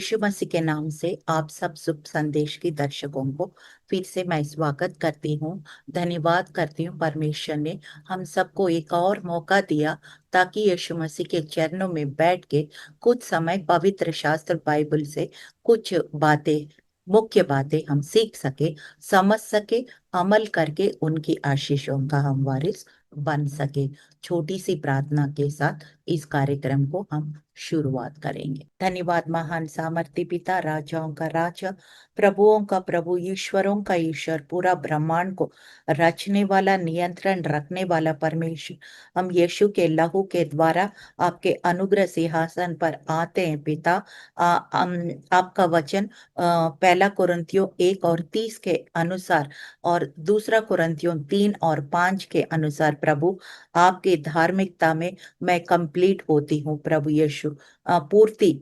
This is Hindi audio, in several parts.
यीशु मसीह के नाम से आप सब शुभ संदेश की दर्शकों को फिर से मैं स्वागत करती हूँ। धन्यवाद करती हूँ परमेश्वर ने हम सबको एक और मौका दिया ताकि यीशु मसीह के चरणों में बैठ के कुछ समय पवित्र शास्त्र बाइबल से कुछ बातें, मुख्य बातें हम सीख सके, समझ सके, अमल करके उनकी आशीषों का हम वारिस बन सके। छोटी सी प्रार्थना के साथ इस कार्यक्रम को हम शुरुआत करेंगे। धन्यवाद महान सामर्थ्य पिता, राजाओं का राजा, प्रभुओं का प्रभु, ईश्वरों का ईश्वर, पूरा ब्रह्मांड को रचने वाला, नियंत्रण रखने वाला परमेश्वर, हम यीशु के लहू के द्वारा आपके अनुग्रह सिंहासन पर आते हैं पिता। आपका वचन पहला कुरिन्थियों 1:30 के अनुसार और दूसरा कुरिन्थियों 3:5 के अनुसार प्रभु आपके धार्मिकता में मैं कंप्लीट होती हूँ प्रभु यीशु, पूर्ति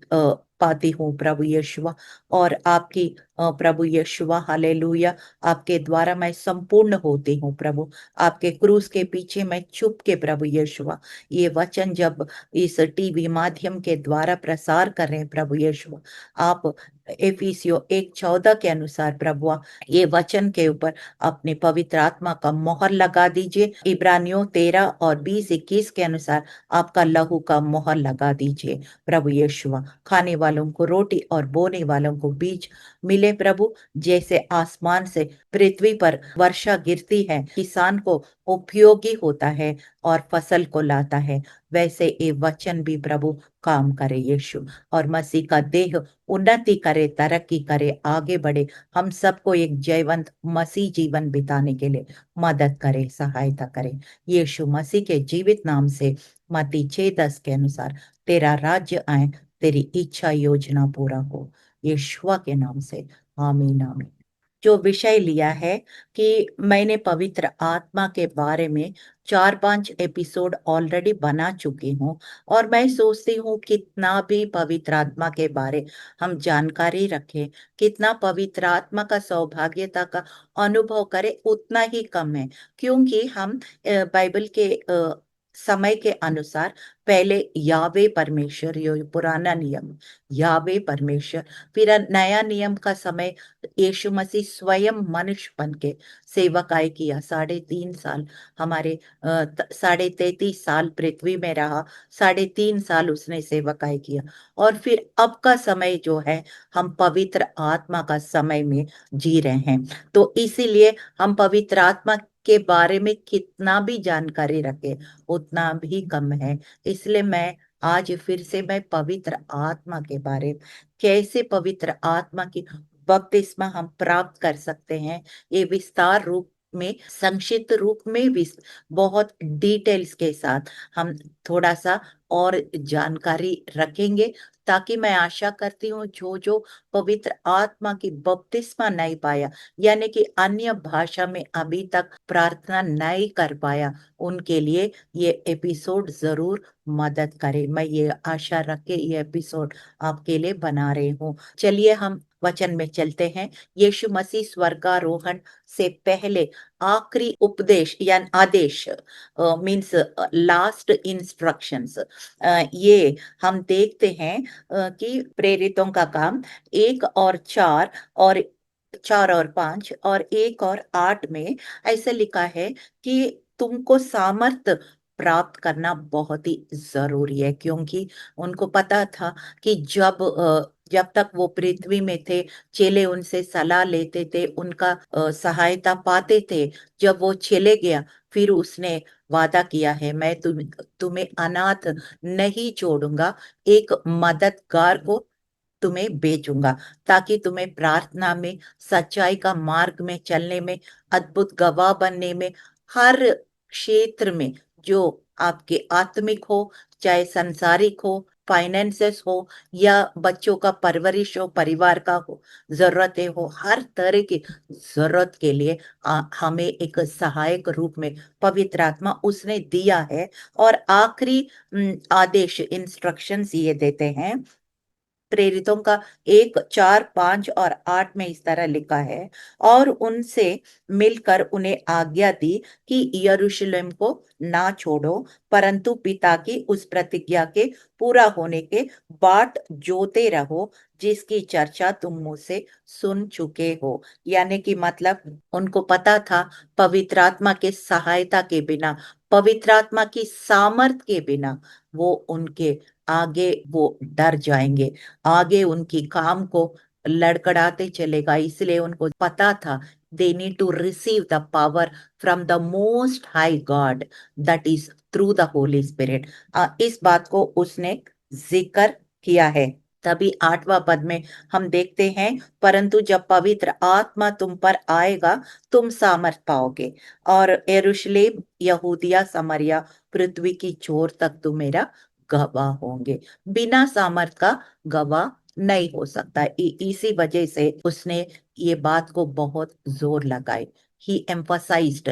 पाती हूँ प्रभु यीशुआ। और आपकी प्रभु यीशुआ हालेलुया, आपके द्वारा मैं संपूर्ण होती हूँ प्रभु। आपके क्रूस के पीछे मैं छुप के प्रभु यीशुआ ये वचन जब इस टीवी माध्यम के द्वारा प्रसार कर रहे हैं प्रभु यीशुआ, आप एफिसियों 1:14 के अनुसार प्रभु ये वचन के ऊपर अपने पवित्र आत्मा का मोहर लगा दीजिए। इब्रानियों 13:20-21 के अनुसार आपका लहू का मोहर लगा दीजिए प्रभु यीशुआ। खाने वालों को रोटी और बोने वालों को बीज मिले प्रभु। जैसे आसमान से पृथ्वी पर वर्षा गिरती है, किसान को उपयोगी होता है और फसल को लाता है, वैसे ये वचन भी प्रभु काम करे यीशु, और मसीह का देह उन्नति करे, तरक्की करे, आगे बढ़े। हम सबको एक जयवंत मसीह जीवन बिताने के लिए मदद करे, सहायता करे। यीशु मसीह के जीवित नाम से मत्ती 6:10 के अनुसार तेरा राज्य आए, तेरी इच्छा योजना पूरा हो, यीशुआ के नाम से आमीन आमीन। जो विषय लिया है कि मैंने पवित्र आत्मा के बारे में 4-5 एपिसोड ऑलरेडी बना चुकी हूँ, और मैं सोचती हूँ कितना भी पवित्र आत्मा के बारे हम जानकारी रखें, कितना पवित्र आत्मा का सौभाग्यता का अनुभव करें, उतना ही कम है। क्योंकि हम बाइबल के समय के अनुसार पहले यावे परमेश्वर, ये पुराना नियम यावे परमेश्वर, फिर नया नियम का समय यीशु मसीह स्वयं मनुष्य बन के सेवकाई किया। 3.5 साल हमारे 33.5 साल पृथ्वी में रहा, 3.5 साल उसने सेवकाई किया। और फिर अब का समय जो है, हम पवित्र आत्मा का समय में जी रहे हैं। तो इसीलिए हम पवित्र आत्मा के बारे में कितना भी जानकारी रखें उतना भी कम है। इसलिए मैं आज फिर से मैं पवित्र आत्मा के बारे में, कैसे पवित्र आत्मा की बपतिस्मा हम प्राप्त कर सकते हैं, ये विस्तार रूप में, संक्षिप्त रूप में, बहुत डिटेल्स के साथ हम थोड़ा सा और जानकारी रखेंगे, ताकि मैं आशा करती हूँ जो जो पवित्र आत्मा की बपतिस्मा नहीं पाया, यानी कि अन्य भाषा में अभी तक प्रार्थना नहीं कर पाया, उनके लिए ये एपिसोड जरूर मदद करे। मैं ये आशा रख के ये एपिसोड आपके लिए बना रही हूँ। चलिए हम वचन में चलते हैं। यीशु मसीह स्वर्गारोहण से पहले आखिरी उपदेश या आदेश, मीन्स लास्ट इंस्ट्रक्शंस, ये हम देखते हैं कि प्रेरितों का काम 1:4 और 4:5 और 1:8 में ऐसे लिखा है कि तुमको सामर्थ प्राप्त करना बहुत ही जरूरी है। क्योंकि उनको पता था कि जब तक वो पृथ्वी में थे, चेले उनसे सलाह लेते थे, उनका सहायता पाते थे। जब वो चले गया, फिर उसने वादा किया है, मैं तुम्हें अनाथ नहीं छोड़ूंगा, एक मददगार को तुम्हें भेजूंगा, ताकि तुम्हें प्रार्थना में, सच्चाई का मार्ग में चलने में, अद्भुत गवाह बनने में, हर क्षेत्र में, जो आपके आत्मिक हो, चाहे सांसारिक हो, फाइनेंसेस हो, या बच्चों का परवरिश हो, परिवार का हो, जरूरतें हो, हर तरह की जरूरत के लिए हमें एक सहायक रूप में पवित्र आत्मा उसने दिया है। और आखिरी आदेश, इंस्ट्रक्शंस ये देते हैं प्रेरितों का 1, 4, 5 और 8 में इस तरह लिखा है, और उनसे मिलकर उन्हें आज्ञा दी कि यरूशलेम को ना छोड़ो, परंतु पिता की उस प्रतिज्ञा के पूरा होने के बाट जोते रहो जिसकी चर्चा तुम मुझसे सुन चुके हो। यानी कि मतलब उनको पता था पवित्र आत्मा के सहायता के बिना, पवित्र आत्मा की सामर्थ के बिना वो उनके आगे वो डर जाएंगे, आगे उनकी काम को लड़खड़ाते चलेगा। इसलिए उनको पता था they need to receive the power from the most high God, that is through the Holy Spirit. इस बात को उसने जिक्र किया है। तभी 8वां पद में हम देखते हैं, परंतु जब पवित्र आत्मा तुम पर आएगा तुम सामर्थ पाओगे, और यरूशलेम, यहूदिया, समरिया, पृथ्वी की छोर तक तुम मेरा गवाह होंगे। बिना सामर्थ का गवाह नहीं हो सकता। इसी वजह से उसने ये बात को बहुत जोर लगाई। ही emphasized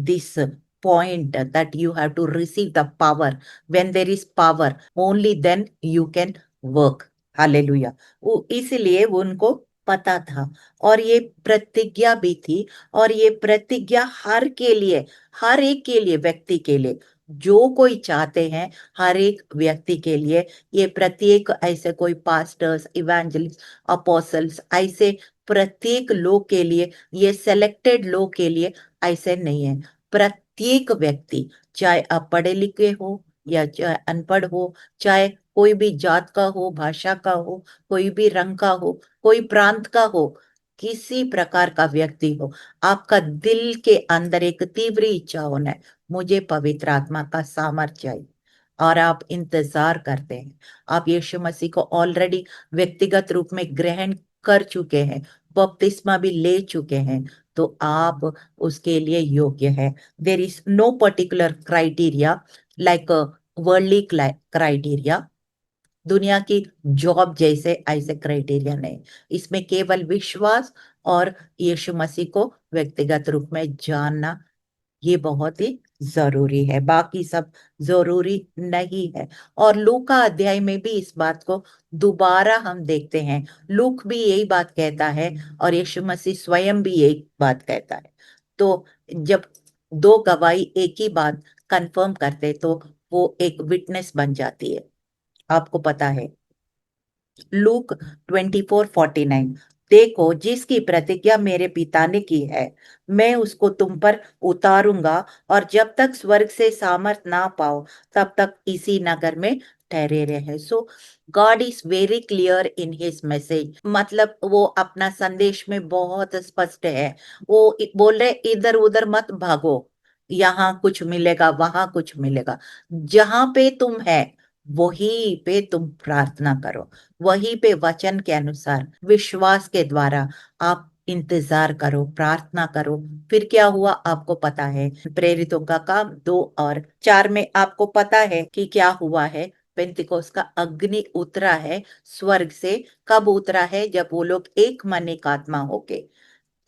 this point that you have to receive the power. When there is power, only then you can work. Hallelujah. वो इसलिए वो उनको पता था, और ये प्रतिज्ञा भी थी, और ये प्रतिज्ञा हर के लिए, हर एक के लिए, व्यक्ति के लिए, जो कोई चाहते हैं, हर एक व्यक्ति के लिए। ये प्रत्येक ऐसे कोई पास्टर्स, इवेंजलिस्ट, अपोसल्स, ऐसे प्रत्येक लोग के लिए, ये सेलेक्टेड लोग के लिए ऐसे नहीं है। प्रत्येक व्यक्ति, चाहे आप पढ़े लिखे हो या चाहे अनपढ़ हो, चाहे कोई भी जात का हो, भाषा का हो, कोई भी रंग का हो, कोई प्रांत का हो, किसी प्रकार का व्यक्ति हो, आपका दिल के अंदर एक तीव्र इच्छा होना है, मुझे पवित्र आत्मा का सामर्थ्य चाहिए, और आप इंतजार करते हैं, आप यीशु मसीह को ऑलरेडी व्यक्तिगत रूप में ग्रहण कर चुके हैं, बपतिस्मा भी ले चुके हैं, तो आप उसके लिए योग्य है। There is no particular criteria like worldly criteria, दुनिया की जॉब जैसे ऐसे क्राइटेरिया नहीं। इसमें केवल विश्वास और यीशु मसीह को व्यक्तिगत रूप में जानना, ये बहुत ही जरूरी है, बाकी सब जरूरी नहीं है। और लूक का अध्याय में भी इस बात को दोबारा हम देखते हैं। लूक भी यही बात कहता है, और यीशु मसीह स्वयं भी यही बात कहता है। तो जब दो गवाही एक ही बात कंफर्म करते तो वो एक विटनेस बन जाती है। आपको पता है लूक 24:49, देखो जिसकी प्रतिज्ञा मेरे पिता ने की है मैं उसको तुम पर उतारूंगा, और जब तक स्वर्ग से सामर्थ ना पाओ तब तक इसी नगर में ठहरे रहे। So God is very clear in his message, मतलब वो अपना संदेश में बहुत स्पष्ट है। वो बोल रहे इधर उधर मत भागो, यहाँ कुछ मिलेगा वहां कुछ मिलेगा, जहां पे तुम है वहीं पे तुम प्रार्थना करो, वहीं पे वचन के अनुसार विश्वास के द्वारा आप इंतजार करो, प्रार्थना करो। फिर क्या हुआ आपको पता है, प्रेरितों का काम 2 और 4 में आपको पता है कि क्या हुआ है। पेंतिकोस का अग्नि उतरा है स्वर्ग से। कब उतरा है? जब वो लोग एक मन एक आत्मा होके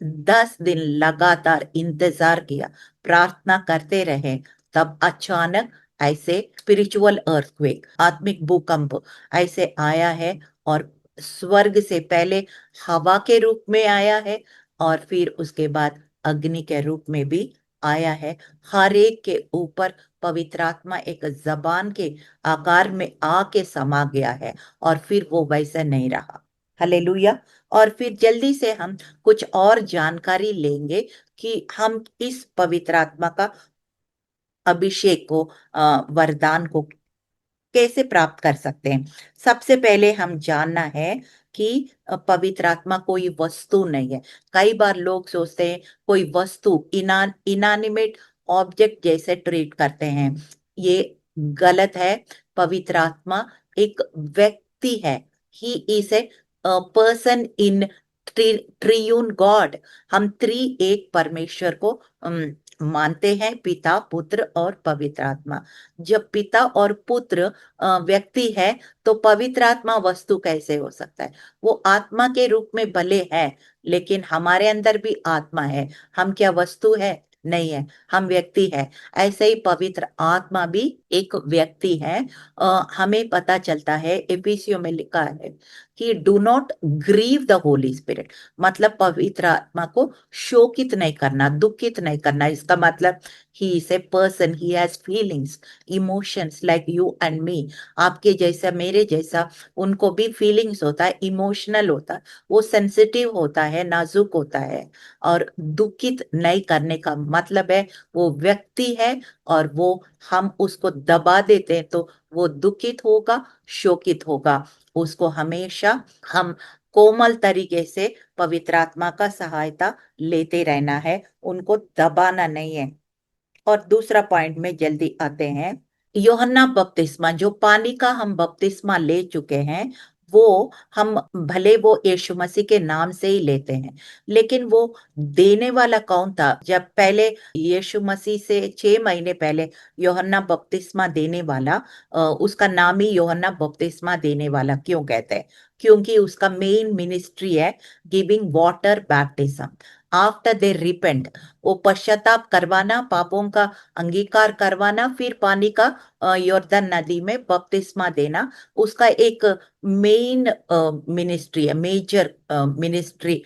10 दिन लगातार इंतजार किया, प्रार्थना करते रहे, तब अचानक ऐसे स्पिरिचुअल अर्थक्वेक, आत्मिक भूकंप ऐसे आया है, और स्वर्ग से पहले हवा के रूप में आया है, और फिर उसके बाद अग्नि के रूप में भी आया है। हर एक के ऊपर पवित्र आत्मा एक जबान के आकार में आके समा गया है, और फिर वो वैसा नहीं रहा। हालेलुया। और फिर जल्दी से हम कुछ और जानकारी लेंगे कि हम इस पवित्र आत्मा का अभिषेक को, वरदान को कैसे प्राप्त कर सकते हैं। सबसे पहले हम जानना है कि पवित्र आत्मा कोई वस्तु नहीं है। कई बार लोग सोचते हैं कोई वस्तु, इनानिमेट ऑब्जेक्ट जैसे ट्रीट करते हैं, ये गलत है। पवित्र आत्मा एक व्यक्ति है। He is a person in triune God. हम एक परमेश्वर को मानते हैं, पिता, पुत्र और पवित्र आत्मा। जब पिता और पुत्र व्यक्ति है तो पवित्र आत्मा वस्तु कैसे हो सकता है? वो आत्मा के रूप में भले है, लेकिन हमारे अंदर भी आत्मा है। हम क्या वस्तु है? नहीं है, हम व्यक्ति है। ऐसे ही पवित्र आत्मा भी एक व्यक्ति है, हमें पता चलता है एफिसियों में लिखा है कि do not grieve the Holy Spirit, मतलब पवित्र आत्मा को शोकित नहीं करना, दुखित नहीं करना। इसका मतलब he is a person, he has feelings, emotions like you and me. आपके जैसा, मेरे जैसा, उनको भी फीलिंग्स होता है, इमोशनल होता है, वो सेंसिटिव होता है, नाजुक होता है। और दुखित नहीं करने का मतलब है वो व्यक्ति है, और वो हम उसको दबा देते हैं तो वो दुखित होगा, शोकित होगा। उसको हमेशा हम कोमल तरीके से पवित्र आत्मा का सहायता लेते रहना है, उनको दबाना नहीं है। और दूसरा पॉइंट में जल्दी आते हैं। यूहन्ना बपतिस्मा, जो पानी का हम बपतिस्मा ले चुके हैं, वो हम भले वो यीशु मसीह के नाम से ही लेते हैं, लेकिन वो देने वाला कौन था? जब पहले यीशु मसीह से 6 महीने पहले यूहन्ना बपतिस्मा देने वाला, उसका नाम ही यूहन्ना बपतिस्मा देने वाला क्यों कहते हैं? क्योंकि उसका मेन मिनिस्ट्री है giving water baptism after they repent. वो पश्चाताप करवाना, पापों का अंगीकार करवाना, फिर पानी का यॉर्दन नदी में बपतिस्मा देना, उसका एक मेन मिनिस्ट्री है, मेजर मिनिस्ट्री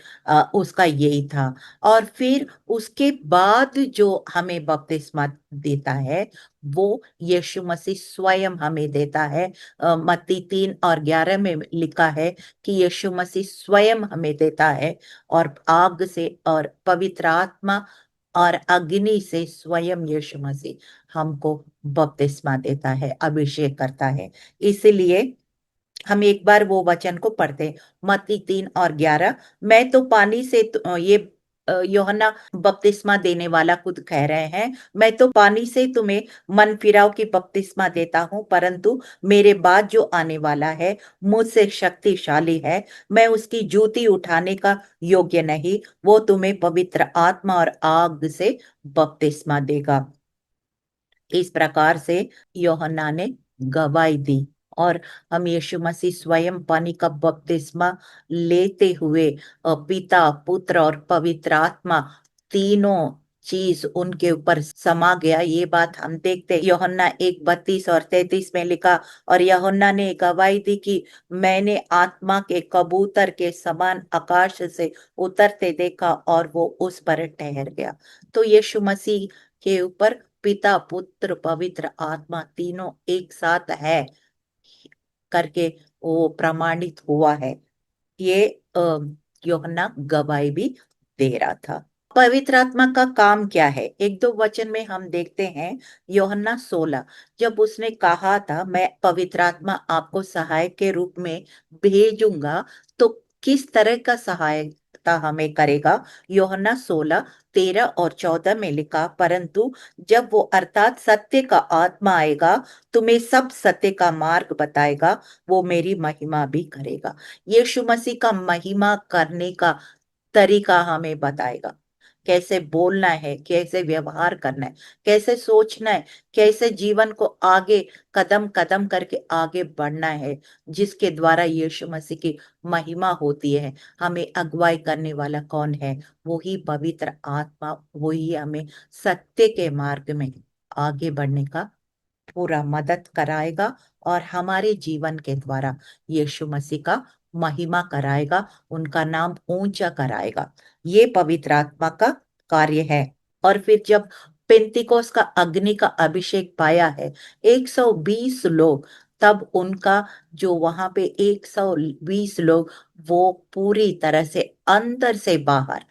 उसका यही था। और फिर उसके बाद जो हमें बपतिस्मा देता है, वो यीशु मसीह स्वयं हमें देता है। मत्ती 3 और 11 में लिखा है कि यीशु मसीह स्वयं हमें देता है, और आग से और पवित्र आत्मा और अग्नि से स्वयं यीशु मसीह हमको बपतिस्मा देता है, अभिषेक करता है। इसलिए हम एक बार वो वचन को पढ़ते हैं, मत्ती 3 और 11। मैं तो पानी से ये यूहन्ना बपतिस्मा देने वाला खुद कह रहे हैं, मैं तो पानी से तुम्हें मन फिराव की बपतिस्मा देता हूँ, परंतु मेरे बाद जो आने वाला है मुझसे शक्तिशाली है, मैं उसकी जूती उठाने का योग्य नहीं। वो तुम्हें पवित्र आत्मा और आग से बपतिस्मा देगा। इस प्रकार से यूहन्ना ने गवाही दी, और हम यीशु मसीह स्वयं पानी का बपतिस्मा लेते हुए पिता, पुत्र और पवित्र आत्मा, तीनों चीज उनके ऊपर समा गया। ये बात हम देखते हैं यूहन्ना 1:32 और 33 में लिखा, और यूहन्ना ने गवाही दी कि मैंने आत्मा के कबूतर के समान आकाश से उतरते देखा, और वो उस पर ठहर गया। तो यीशु मसीह के ऊपर पिता, पुत्र, पवित्र आत्मा तीनों एक साथ है करके वो प्रमाणित हुआ है। ये यूहन्ना गवाही भी दे रहा था। पवित्र आत्मा का काम क्या है? एक दो वचन में हम देखते हैं। यूहन्ना 16, जब उसने कहा था मैं पवित्र आत्मा आपको सहायक के रूप में भेजूंगा, तो किस तरह का सहायता हमें करेगा? यूहन्ना 16:13 और 14 में लिखा, परंतु जब वो अर्थात सत्य का आत्मा आएगा, तुम्हें सब सत्य का मार्ग बताएगा, वो मेरी महिमा भी करेगा। यीशु मसीह का महिमा करने का तरीका हमें बताएगा, कैसे बोलना है, कैसे व्यवहार करना है, कैसे सोचना है, कैसे जीवन को आगे कदम कदम करके आगे बढ़ना है, जिसके द्वारा यीशु मसीह की महिमा होती है। हमें अगुवाई करने वाला कौन है? वही पवित्र आत्मा, वही हमें सत्य के मार्ग में आगे बढ़ने का पूरा मदद कराएगा, और हमारे जीवन के द्वारा यीशु मसीह का महिमा कराएगा, उनका नाम ऊंचा कराएगा। ये पवित्र आत्मा का कार्य है। और फिर जब पेंतिकोस का अग्नि का अभिषेक पाया है 120 लोग, तब उनका जो वहां पे 120 लोग, वो पूरी तरह से अंदर से बाहर,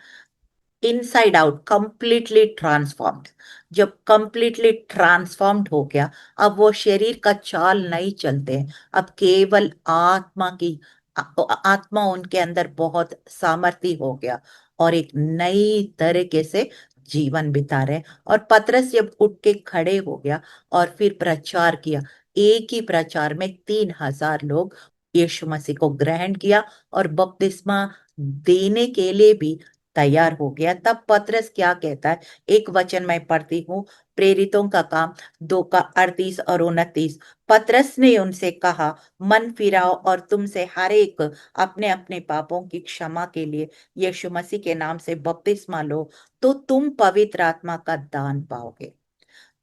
इनसाइड आउट, कंप्लीटली ट्रांसफॉर्म्ड। जब कंप्लीटली ट्रांसफॉर्म्ड हो गया, अब वो शरीर का चाल नहीं चलते हैं, अब केवल आत्मा की आत्मा उनके अंदर बहुत सामर्थ्य हो गया, और एक नई तरीके से जीवन बिता रहे। और पतरस जब उठ के खड़े हो गया और फिर प्रचार किया, एक ही प्रचार में 3,000 लोग यीशु मसीह को ग्रहण किया, और बपतिस्मा देने के लिए भी तैयार हो गया। तब पतरस क्या कहता है? एक वचन मैं पढ़ती हूँ, प्रेरितों का काम 2 का 38 और 29। पतरस ने उनसे कहा, मन फिराओ और तुमसे हर एक अपने अपने पापों की क्षमा के लिए यीशु मसीह के नाम से बपतिस्मा लो, तो तुम पवित्र आत्मा का दान पाओगे।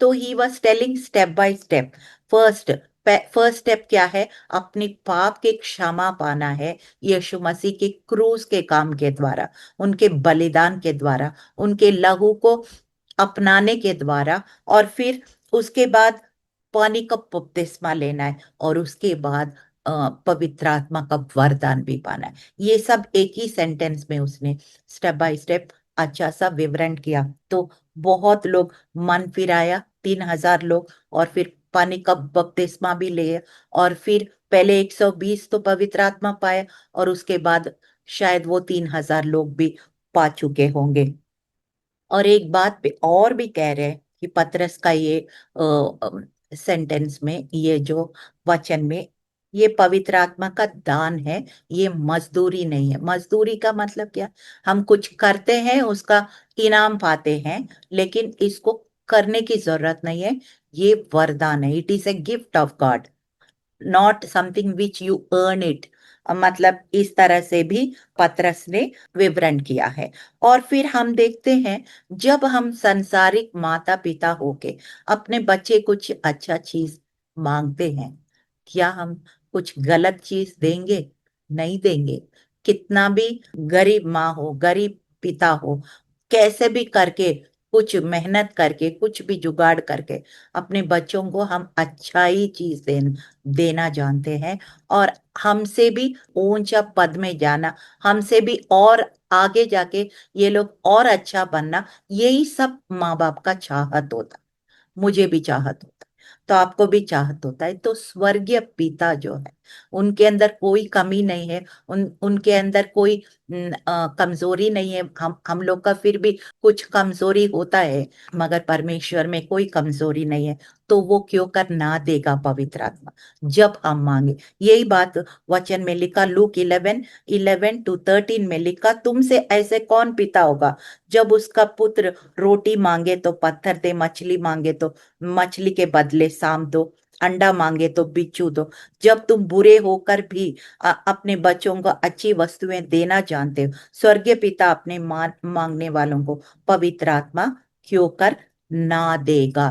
तो he was telling step by step. First first step क्या है? अपनी पाप के क्षमा पाना है यीशु मसीह के क्रूस के काम के द्वारा, उनके बलिदान के द्वारा, उनके लहू को अपनाने के द्वारा। और फिर उसके बाद पानी का बपतिस्मा लेना है, और उसके बाद पवित्र आत्मा का वरदान भी पाना है। ये सब एक ही सेंटेंस में उसने स्टेप बाय स्टेप अच्छा सा विवरण किया। तो बहुत लोग मन फिराया, 3,000 लोग, और फिर पानी का बपतिस्मा भी लिए, और फिर पहले 120 तो पवित्र आत्मा पाए, और उसके बाद शायद वो 3,000 लोग भी पा चुके होंगे। और एक बात पे और भी कह रहे हैं कि पतरस का ये सेंटेंस में, ये जो वचन में, ये पवित्र आत्मा का दान है, ये मजदूरी नहीं है। मजदूरी का मतलब क्या? हम कुछ करते हैं, उसका इनाम पाते हैं, लेकिन इसको करने की जरूरत नहीं है। ये वरदान है, it is a gift of God, not something which you earn it. मतलब इस तरह से भी पतरस ने विवरण किया है। और फिर हम देखते हैं, जब हम संसारिक माता पिता होके अपने बच्चे कुछ अच्छा चीज मांगते हैं, क्या हम कुछ गलत चीज देंगे? नहीं देंगे। कितना भी गरीब माँ हो, गरीब पिता हो, कैसे भी करके, कुछ मेहनत करके, कुछ भी जुगाड़ करके अपने बच्चों को हम अच्छा ही चीज देना जानते हैं। और हमसे भी ऊंचा पद में जाना, हमसे भी और आगे जाके ये लोग और अच्छा बनना, यही सब माँ बाप का चाहत होता। मुझे भी चाहत होता है, तो आपको भी चाहत होता है। तो स्वर्गीय पिता जो है, उनके अंदर कोई कमी नहीं है, उनके अंदर कोई कमजोरी नहीं है। हम लोग का फिर भी कुछ कमजोरी होता है, मगर परमेश्वर में कोई कमजोरी नहीं है। तो वो क्यों कर ना देगा पवित्र आत्मा, जब हम मांगे। यही बात वचन में लिखा, लूक 11:11-13 में लिखा, तुमसे ऐसे कौन पिता होगा जब उसका पुत्र रोटी मांगे तो पत्थर दे, मछली मांगे तो मछली के बदले सांप दो, अंडा मांगे तो बिच्छू दो। जब तुम बुरे होकर भी अपने बच्चों को अच्छी वस्तुएं देना जानते हो, स्वर्गीय पिता अपने मांगने वालों को पवित्र आत्मा क्यों कर ना देगा।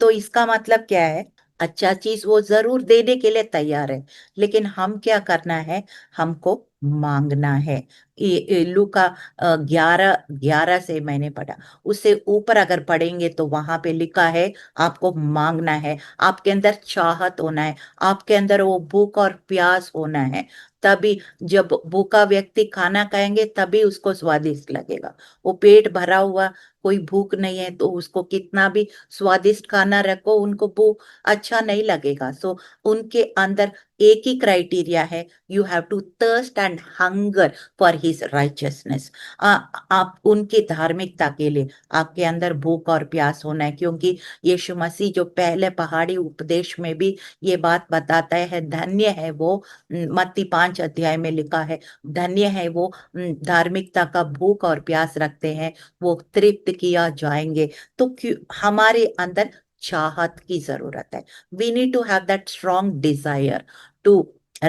तो इसका मतलब क्या है? अच्छा चीज वो जरूर देने के लिए तैयार है, लेकिन हम क्या करना है? हमको मांगना है। लूका 11:11 से मैंने पढ़ा, उससे ऊपर अगर पढ़ेंगे तो वहां पे लिखा है आपको मांगना है, आपके अंदर चाहत होना है, आपके अंदर वो भूख और प्यास होना है। तभी जब भूखा व्यक्ति खाना खाएंगे तभी उसको स्वादिष्ट लगेगा। वो पेट भरा हुआ, कोई भूख नहीं है, तो उसको कितना भी स्वादिष्ट खाना रखो, उनको भूख अच्छा नहीं लगेगा। सो उनके अंदर एक ही क्राइटेरिया है, you have to thirst and hunger for his righteousness. आप उनकी धार्मिकता के लिए आपके अंदर भूख और प्यास होना है। क्योंकि यीशु मसीह जो पहले पहाड़ी उपदेश में भी ये बात बताता है, धन्य है वो, मत्ती 5 अध्याय में लिखा है, धन्य है वो धार्मिकता का भूख और प्यास रखते हैं, वो तृप्त किया जाएंगे। तो क्यों हमारे अंदर चाहत की जरूरत है। We need to have that strong desire to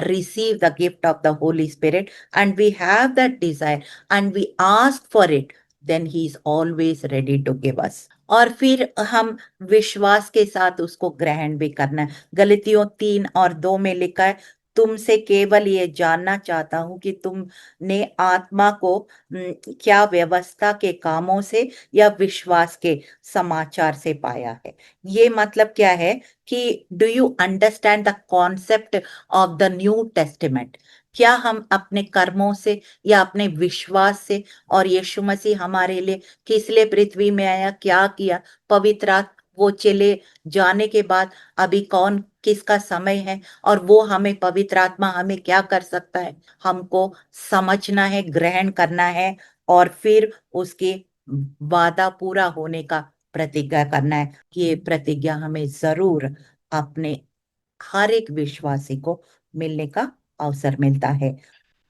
receive the gift of the Holy Spirit, and we have that desire and we ask for it, then he is always ready to give us। और फिर हम विश्वास के साथ उसको ग्रहण भी करना है। गलतियों 3:2 में लिखा है, तुमसे केवल ये जानना चाहता हूं कि तुमने आत्मा को क्या व्यवस्था के कामों से या विश्वास के समाचार से पाया है। ये मतलब क्या है कि do you understand the concept of the new testament? क्या हम अपने कर्मों से या अपने विश्वास से, और यीशु मसीह हमारे लिए किस लिए पृथ्वी में आया, क्या किया, पवित्र वो चले जाने के बाद अभी कौन किसका समय है, और वो हमें पवित्र आत्मा हमें क्या कर सकता है, हमको समझना है, ग्रहण करना है, और फिर उसके वादा पूरा होने का प्रतिज्ञा करना है। कि ये प्रतिज्ञा हमें जरूर अपने हर एक विश्वासी को मिलने का अवसर मिलता है।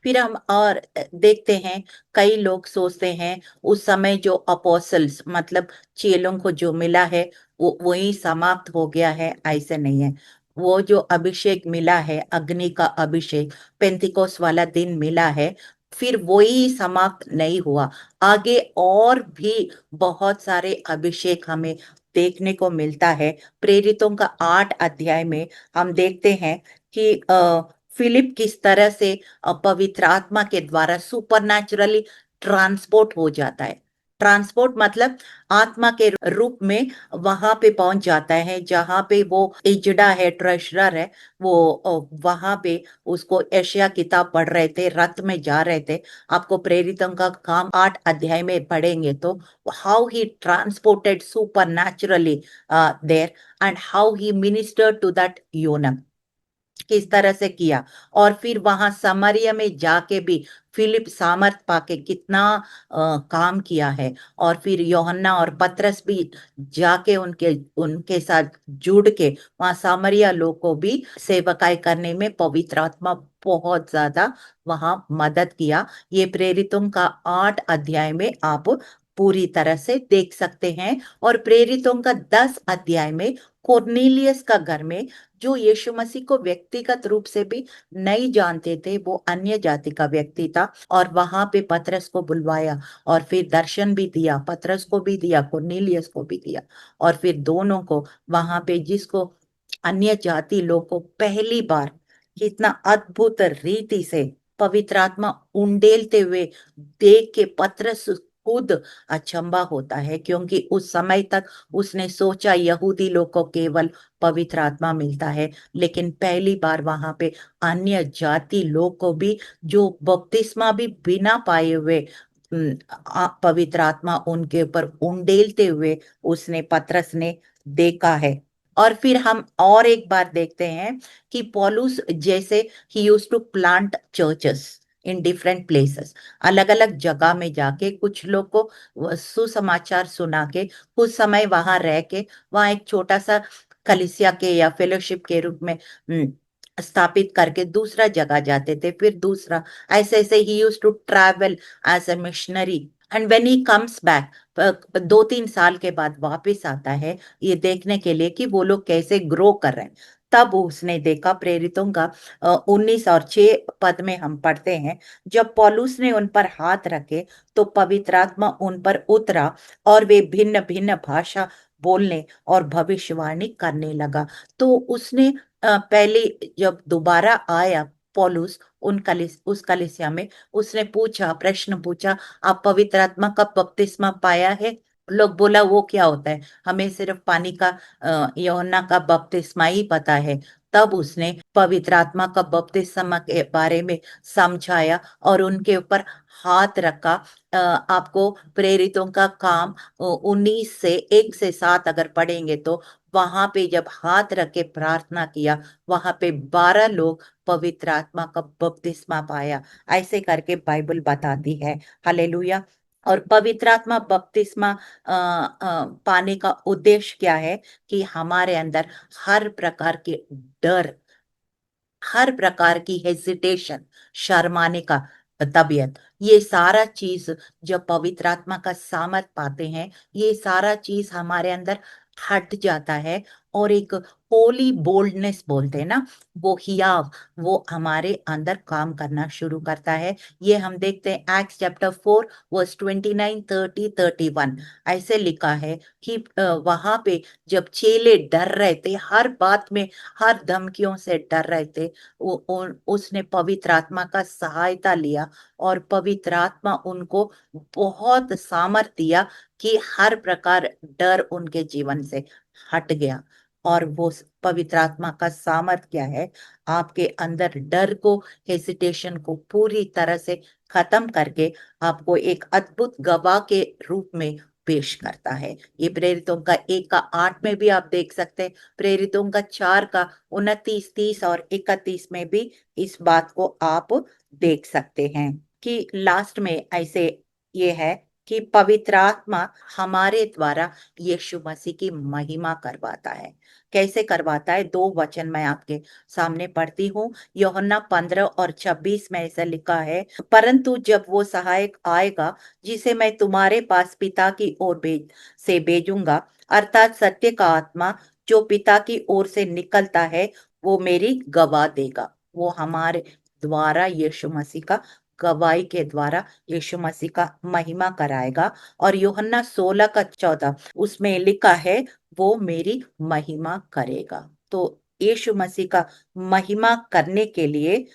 फिर हम और देखते हैं, कई लोग सोचते हैं उस समय जो अपोस्टल्स मतलब चेलों को जो मिला है वो वही समाप्त हो गया है, ऐसे नहीं है। वो जो अभिषेक मिला है, अग्नि का अभिषेक, पेंतिकोस वाला दिन मिला है, फिर वही समाप्त नहीं हुआ। आगे और भी बहुत सारे अभिषेक हमें देखने को मिलता है। प्रेरितों का 8 अध्याय में हम देखते हैं कि फिलिप किस तरह से पवित्र आत्मा के द्वारा सुपरनैचुरली ट्रांसपोर्ट हो जाता है। ट्रांसपोर्ट मतलब आत्मा के रूप में वहां पे पहुंच जाता है जहां पे वो इजड़ा है, ट्रेजरर है। वो वहां पे उसको यशायाह किताब पढ़ रहे थे, रथ में जा रहे थे। आपको प्रेरितों का काम 8 अध्याय में पढ़ेंगे तो how he transported supernaturally there, and how he minister to that eunuch, किस तरह से किया। और फिर वहां समरिया में जाके भी फिलिप सामर्थ पाके कितना काम किया है। और फिर योहन्ना और पतरस भी जाके उनके उनके साथ जुड़ के वहां सामरिया लोग को भी सेवकाई करने में पवित्र आत्मा बहुत ज्यादा वहां मदद किया। ये प्रेरितों का 8 अध्याय में आप पूरी तरह से देख सकते हैं। और प्रेरितों का 10 अध्याय में कोर्नेलियस का घर में, जो यीशु मसीह को व्यक्तिगत रूप से भी नहीं जानते थे, वो अन्य जाति का व्यक्ति था, और वहां पे पतरस को बुलवाया और फिर दर्शन भी दिया, पतरस को भी दिया, कुरनेलियस को भी दिया। और फिर दोनों को वहां पे, जिसको अन्य जाति लोग को पहली बार कितना अद्भुत रीति से पवित्र आत्मा उंडेलते हुए देख के पतरस खुद अचंभा होता है, क्योंकि उस समय तक उसने सोचा यहूदी लोग को केवल पवित्र आत्मा मिलता है, लेकिन पहली बार वहां पे अन्य जाति लोग को भी, जो बपतिस्मा भी बिना पाए हुए, पवित्र आत्मा उनके ऊपर उंडेलते हुए उसने, पतरस ने देखा है। और फिर हम और एक बार देखते हैं कि पौलुस जैसे he used to plant churches in different places, अलग अलग जगह में जाके कुछ लोग को सुसमाचार सुना के कुछ समय वहां रह के वहां एक छोटा सा कलीसिया के या फेलोशिप के रूप में स्थापित करके दूसरा जगह जाते थे, फिर दूसरा, ऐसे ऐसे he used to travel as a missionary. And when he comes back 2-3 साल के बाद वापस आता है ये देखने के लिए कि वो लोग कैसे ग्रो कर रहे हैं। तब उसने देखा, प्रेरितों का 19 और 6 पद में हम पढ़ते हैं, जब पौलुस ने उन पर हाथ रखे तो पवित्र आत्मा उन पर उतरा और वे भिन्न भिन्न भाषा बोलने और भविष्यवाणी करने लगा। तो उसने पहले जब दोबारा आया पौलुस उस कलीसिया में, उसने पूछा, प्रश्न पूछा, आप पवित्र आत्मा का बपतिस्मा पाया है? लोग बोला वो क्या होता है, हमें सिर्फ पानी का यूहन्ना का बपतिस्मा ही पता है। तब उसने पवित्र आत्मा का बपतिस्मा के बारे में समझाया और उनके ऊपर हाथ रखा। आपको प्रेरितों का काम 19 से 1 से 7 अगर पढ़ेंगे तो वहां पे जब हाथ रख के प्रार्थना किया, वहां पे 12 लोग पवित्र आत्मा का बपतिस्मा पाया, ऐसे करके बाइबल बताती है। हालेलुया। और पवित्र आत्मा बपतिस्मा पाने का उद्देश्य क्या है? कि हमारे अंदर हर प्रकार के डर, हर प्रकार की हेजिटेशन, शर्माने का तबीयत, ये सारा चीज जब पवित्र आत्मा का सामर्थ पाते हैं, ये सारा चीज हमारे अंदर हट जाता है। और एक होली बोल्डनेस बोलते हैं ना, वो हियाव, वो हमारे अंदर काम करना शुरू करता है। ये हम देखते हैं एक्ट्स चैप्टर 4 वर्स 29, 30, 31। ऐसे लिखा है कि वहां पे जब चेले डर रहे थे, हर बात में, हर धमकियों से डर रहे थे, उसने पवित्र आत्मा का सहायता लिया और पवित्र आत्मा उनको बहुत सामर्थ दिया कि हर प्रकार डर उनके जीवन से हट गया। और वो पवित्र आत्मा का सामर्थ क्या है? आपके अंदर डर को, हेसिटेशन को पूरी तरह से खत्म करके आपको एक अद्भुत गवाह के रूप में पेश करता है। ये प्रेरितों का 1 का 8 में भी आप देख सकते हैं, प्रेरितों का 4 का 29, 30 और 31 में भी इस बात को आप देख सकते हैं कि लास्ट में ऐसे ये है कि पवित्र आत्मा हमारे द्वारा यीशु मसीह की महिमा करवाता है। कैसे करवाता है? 2 वचन मैं आपके सामने पढ़ती हूँ। यूहन्ना 15 और 26 में ऐसा लिखा है, परंतु जब वो सहायक आएगा जिसे मैं तुम्हारे पास पिता की ओर से भेजूंगा, अर्थात सत्य का आत्मा जो पिता की ओर से निकलता है, वो मेरी गवाह देगा। वो हमारे द्वारा यीशु मसीह का गवाही के द्वारा यीशु मसीह का महिमा कराएगा। और यूहन्ना 16 का 14 उसमें लिखा है, वो मेरी महिमा करेगा। तो यीशु मसीह का महिमा करने के लिए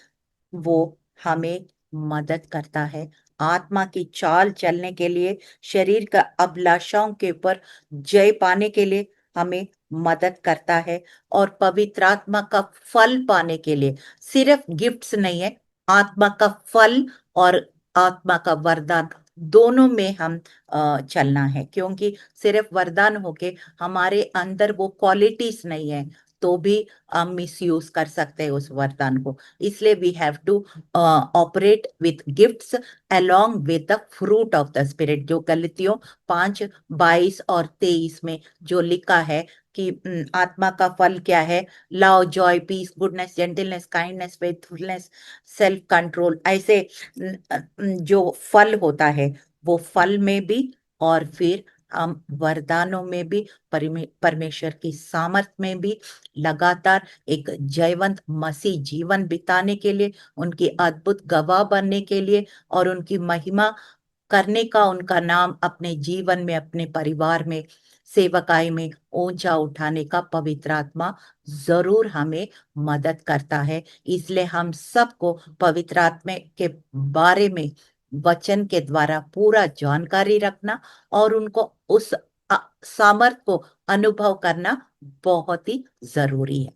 वो हमें मदद करता है। आत्मा की चाल चलने के लिए, शरीर का अभिलाषाओं के ऊपर जय पाने के लिए हमें मदद करता है। और पवित्र आत्मा का फल पाने के लिए, सिर्फ गिफ्ट्स नहीं है, आत्मा का फल और आत्मा का वरदान दोनों में हम चलना है। क्योंकि सिर्फ वरदान होके हमारे अंदर वो क्वालिटीज नहीं है, तो भी हम मिस यूज कर सकते हैं उस वरदान को। इसलिए we have to operate with gifts along with the fruit of the Spirit, जो गलतियों 5:22 और 23 में जो लिखा है कि आत्मा का फल क्या है, love, joy, peace, goodness, gentleness, kindness, faithfulness, self control. ऐसे जो फल होता है, वो फल में भी और फिर हम वरदानों में भी, परमेश्वर की सामर्थ में भी लगातार एक जयवंत मसीह जीवन बिताने के लिए, उनकी अद्भुत गवाह बनने के लिए और उनकी महिमा करने का, उनका नाम अपने जीवन में, अपने परिवार में, सेवकाई में ऊंचा उठाने का पवित्र आत्मा जरूर हमें मदद करता है। इसलिए हम सबको पवित्र आत्मा के बारे में वचन के द्वारा पूरा जानकारी रखना और उनको उस सामर्थ को अनुभव करना बहुत ही जरूरी है।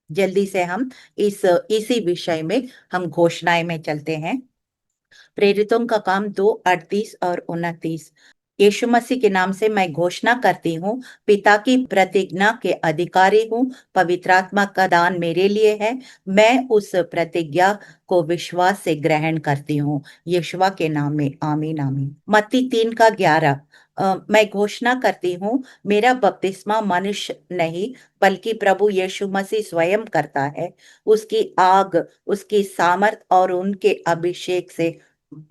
जल्दी से हम इसी विषय में हम घोषणाएं में चलते हैं। प्रेरितों का काम 2:38 और 29। यीशु मसीह के नाम से मैं घोषणा करती हूँ, पिता की प्रतिज्ञा के अधिकारी हूँ, पवित्र आत्मा का दान मेरे लिए है, मैं उस प्रतिज्ञा को विश्वास से ग्रहण करती हूँ। यीशुआ के नाम में आमीन आमीन। मत्ती 3:11। मैं घोषणा करती हूँ, मेरा बपतिस्मा मनुष्य नहीं बल्कि प्रभु यीशु मसीह स्वयं करता है। उसकी आग, उसकी सामर्थ और उनके अभिषेक से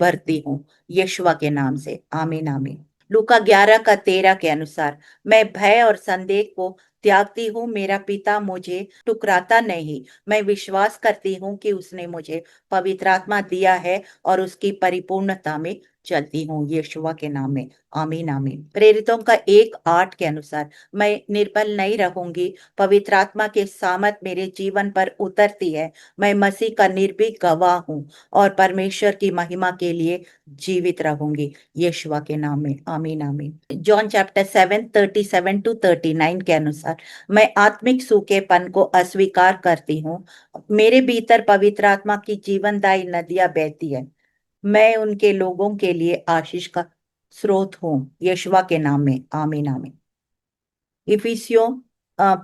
भरती हूँ। यीशुआ के नाम से आमीन आमीन। लूका 11:13 के अनुसार, मैं भय और संदेह को त्यागती हूँ, मेरा पिता मुझे ठुकराता नहीं। मैं विश्वास करती हूँ कि उसने मुझे पवित्र आत्मा दिया है और उसकी परिपूर्णता में चलती हूँ। यीशुआ के नाम में आमीन आमीन। प्रेरितों का 1:8 के अनुसार, मैं निर्बल नहीं रहूंगी, पवित्र आत्मा के सामर्थ मेरे जीवन पर उतरती है। मैं मसीह का निर्भीक गवाह हूँ और परमेश्वर की महिमा के लिए जीवित रहूंगी। यीशुआ के नाम में आमीन आमीन। जॉन चैप्टर 7:37-39 के अनुसार, मैं आत्मिक सूखेपन को अस्वीकार करती हूँ, मेरे भीतर पवित्र आत्मा की जीवनदायी नदियां बहती है। मैं उनके लोगों के लिए आशीष का स्रोत हूँ। यीशुआ के नाम में आमीन आमीन। इफिसियों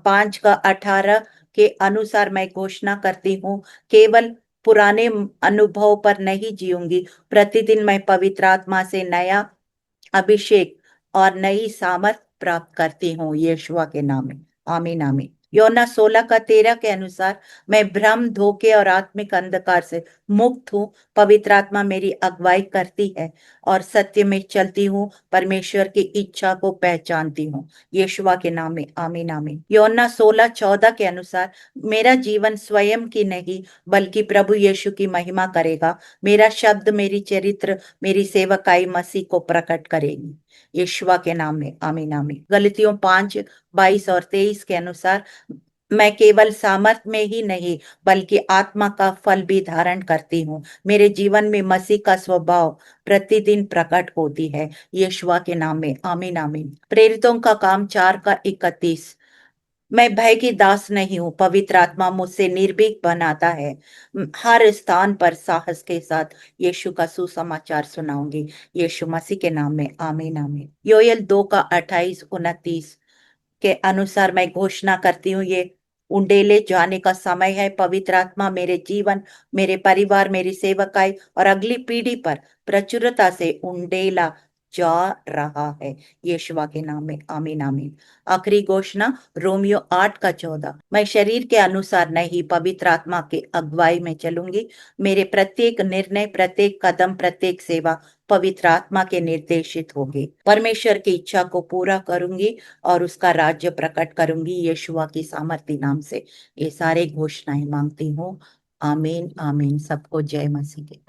5:18 के अनुसार, मैं घोषणा करती हूँ, केवल पुराने अनुभव पर नहीं जीऊंगी, प्रतिदिन मैं पवित्र आत्मा से नया अभिषेक और नई सामर्थ प्राप्त करती हूँ। यीशुआ के नाम में आमीन आमीन। योना 16:13 के अनुसार, मैं भ्रम, धोखे और आत्मिक अंधकार से मुक्त हूँ, पवित्र आत्मा मेरी अगुवाई करती है और सत्य में चलती हूँ, परमेश्वर की इच्छा को पहचानती हूँ। यीशुआ के नाम में आमीन आमीन। योना 16:14 के अनुसार, मेरा जीवन स्वयं की नहीं बल्कि प्रभु यीशु की महिमा करेगा, मेरा शब्द, मेरी चरित्र, मेरी सेवकाई मसीह को प्रकट करेगी। यीशुआ के नाम में आमीन आमीन। गलतियों 5:22 और 23 के अनुसार, मैं केवल सामर्थ में ही नहीं बल्कि आत्मा का फल भी धारण करती हूँ, मेरे जीवन में मसीह का स्वभाव प्रतिदिन प्रकट होती है। यीशुआ के नाम में आमीन आमीन। प्रेरितों का काम 4:31। मैं भय की दास नहीं हूँ, पवित्र आत्मा मुझसे निर्भीक बनाता है, हर स्थान पर साहस के साथ यीशु का सुसमाचार सुनाऊंगी। यीशु मसीह के नाम में आमीन आमीन। योएल 2:28-29 के अनुसार, मैं घोषणा करती हूँ, ये उंडेले जाने का समय है, पवित्र आत्मा मेरे जीवन, मेरे परिवार, मेरी सेवकाई और अगली पीढ़ी पर प्रचुरता से उंडेला जा रहा है। यीशुआ के नाम में आमीन आमीन। आखिरी घोषणा रोमियो 8:14, मैं शरीर के अनुसार नहीं पवित्र आत्मा के अगुवाई में चलूंगी, मेरे प्रत्येक निर्णय, प्रत्येक कदम, प्रत्येक सेवा पवित्र आत्मा के निर्देशित होगी, परमेश्वर की इच्छा को पूरा करूंगी और उसका राज्य प्रकट करूंगी। यीशुआ की सामर्थी नाम से ये सारे घोषणाएं मांगती हूँ। आमीन आमीन। सबको जय मसीह की।